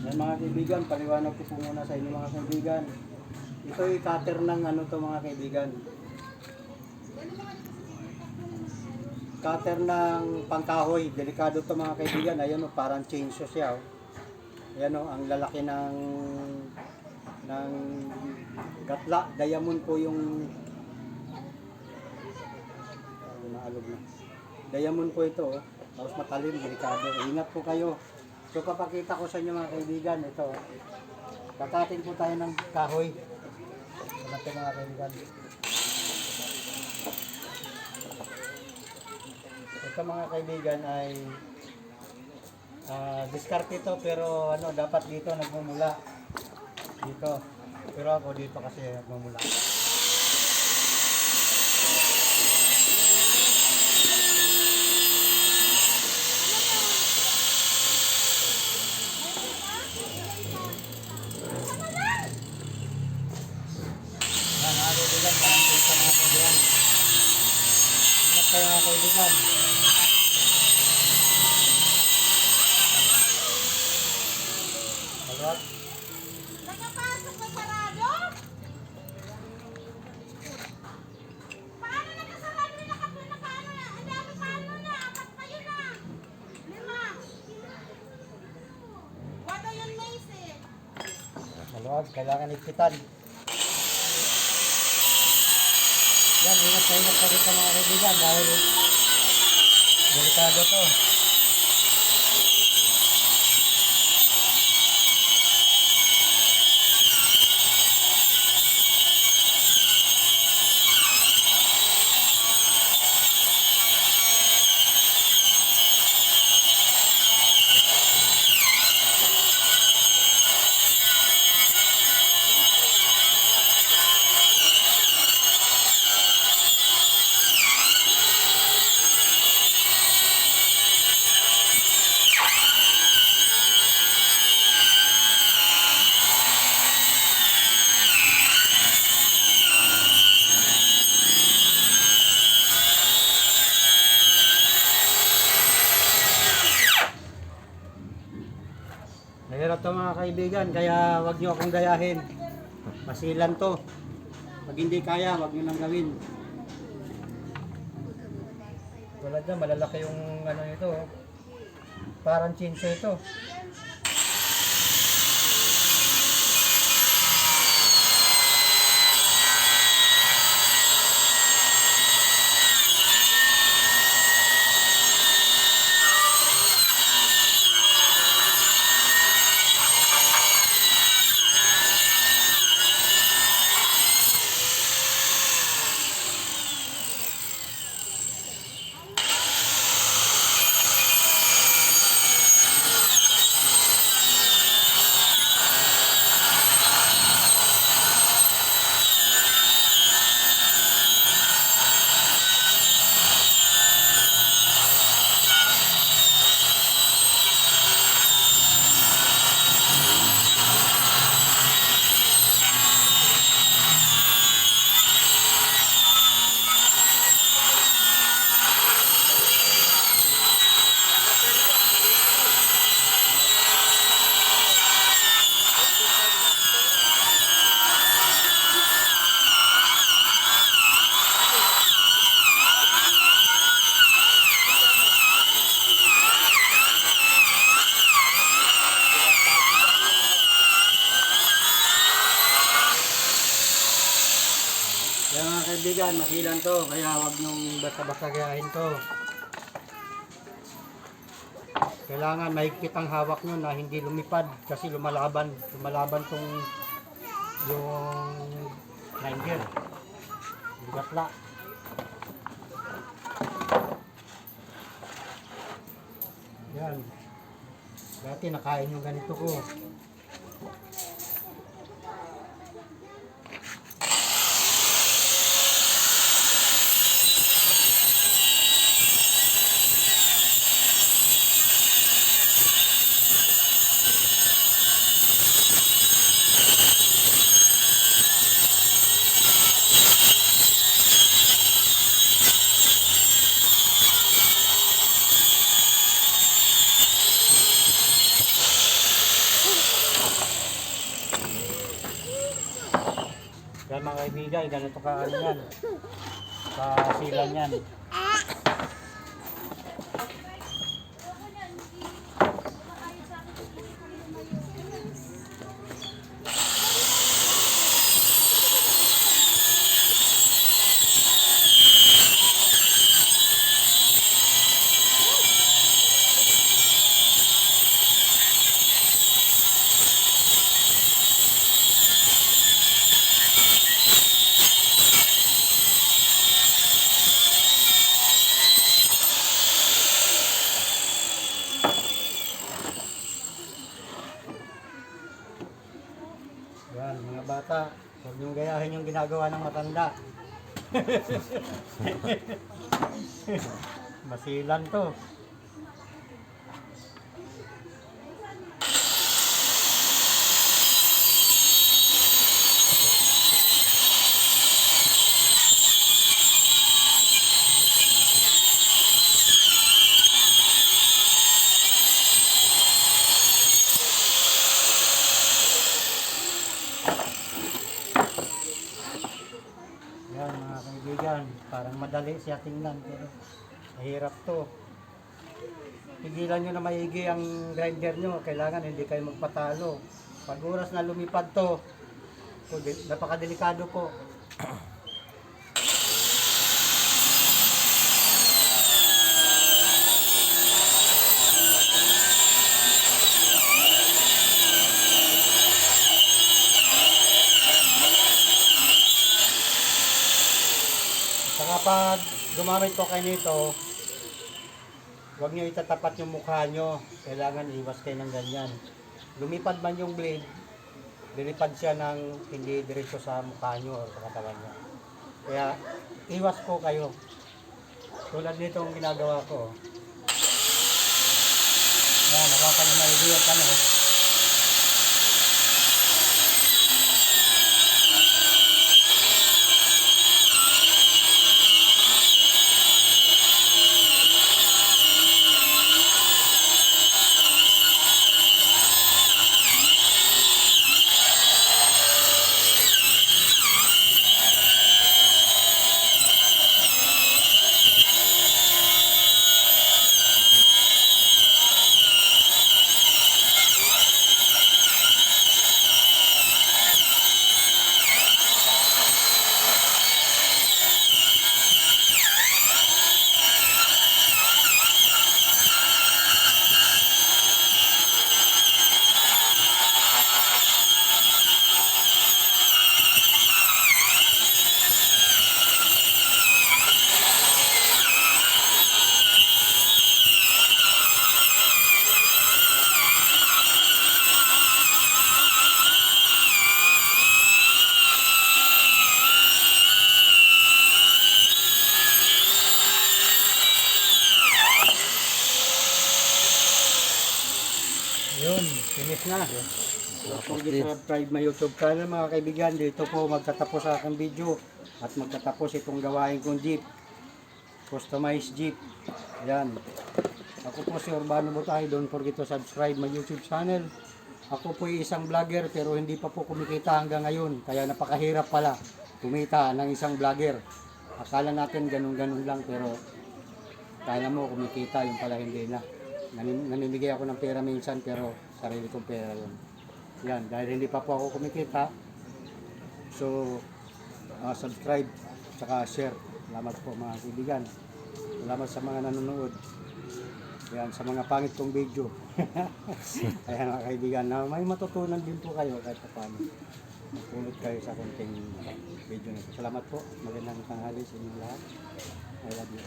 Yan mga kaibigan, paliwanag ko po muna sa inyo mga kaibigan. Ito ay cutter ng ano to mga kaibigan. Cutter ng pangkahoy. Delikado to mga kaibigan. Ayan o, parang chainsaw siya o. Ayan o, ang lalaki ng gatla. Diamond po yung naalog na. Diamond po ito o. Tapos matalim, delikado. Ingat po kayo. So papakita ko sa inyo mga kaibigan. Ito. Kakatin po tayo ng kahoy. Ito mga kaibigan. Ito mga kaibigan ay discard ito pero ano dapat dito nagmumula. Dito. Pero ako dito kasi nagmumula. Kaya mga kaibigan. Alright. Nakapasok na sarado? Paano nakasarado yung nakaano na? Ang dami paano na? Apat pa yun na. 5. Wala yun mais eh. Alright, kailangan ipitan. Yan, ingat pa rin mga kaibigan dahil delikado to. Mahirap to mga kaibigan, kaya wag nyo akong gayahin. Masilan to. Pag hindi kaya, wag nyo nang gawin. Tulad na, malalaki yung ano ito. Parang chainsaw ito. Kaya mga kaibigan, masilan to, kaya wag nyong basta-basta gayahin to. Kailangan mahigpit ang hawak nyo na hindi lumipad kasi lumalaban tong yung grinder, yung gatla. Yan. Dati nakain yung ganito ko. Yan mga kaibigan, ganito ka ano yan. Kasilan yan. Yan, mga bata, huwag niyong gayahin yung ginagawa ng matanda. Masilan to. Yan mga kaibigan, parang madali siya tingnan pero mahirap to. Pigilan nyo na maigi ang grinder nyo, kailangan hindi kayo magpatalo. Pag oras na lumipad to, napakadelikado po. Saka pag gumamit po kayo nito, huwag nyo itatapat yung mukha nyo. Kailangan iwas kayo ng ganyan. Lumipad man yung blade, lilipad siya ng hindi diretso sa mukha nyo o sa katawan nyo. Kaya iwas po kayo. Tulad nito ang ginagawa ko. Yan, hawakan nyo maigi yung ano. Yun, finish na. Kung subscribe my YouTube channel mga kaibigan, dito po magtatapos sa aking video at magtatapos itong gawain kong jeep. Customized jeep. Yan. Ako po si Urbano Butay. Don't forget to subscribe my YouTube channel. Ako po isang vlogger pero hindi pa po kumikita hanggang ngayon. Kaya napakahirap pala kumita ng isang vlogger. Akala natin ganun-ganun lang pero kala mo kumikita, yung pala hindi na. Nanimigay ako ng pera minsan pero sarili kong pera yun. Yan, dahil hindi pa po ako kumikita. So, subscribe saka share. Salamat po mga kaibigan. Salamat sa mga nanonood. Yan, sa mga pangit kong video. Ayan mga kaibigan, na may matutunan din po kayo kahit paano. Magpunod kayo sa konting video nito. Salamat po. Magandang tanghali sa inyo lahat. I love you.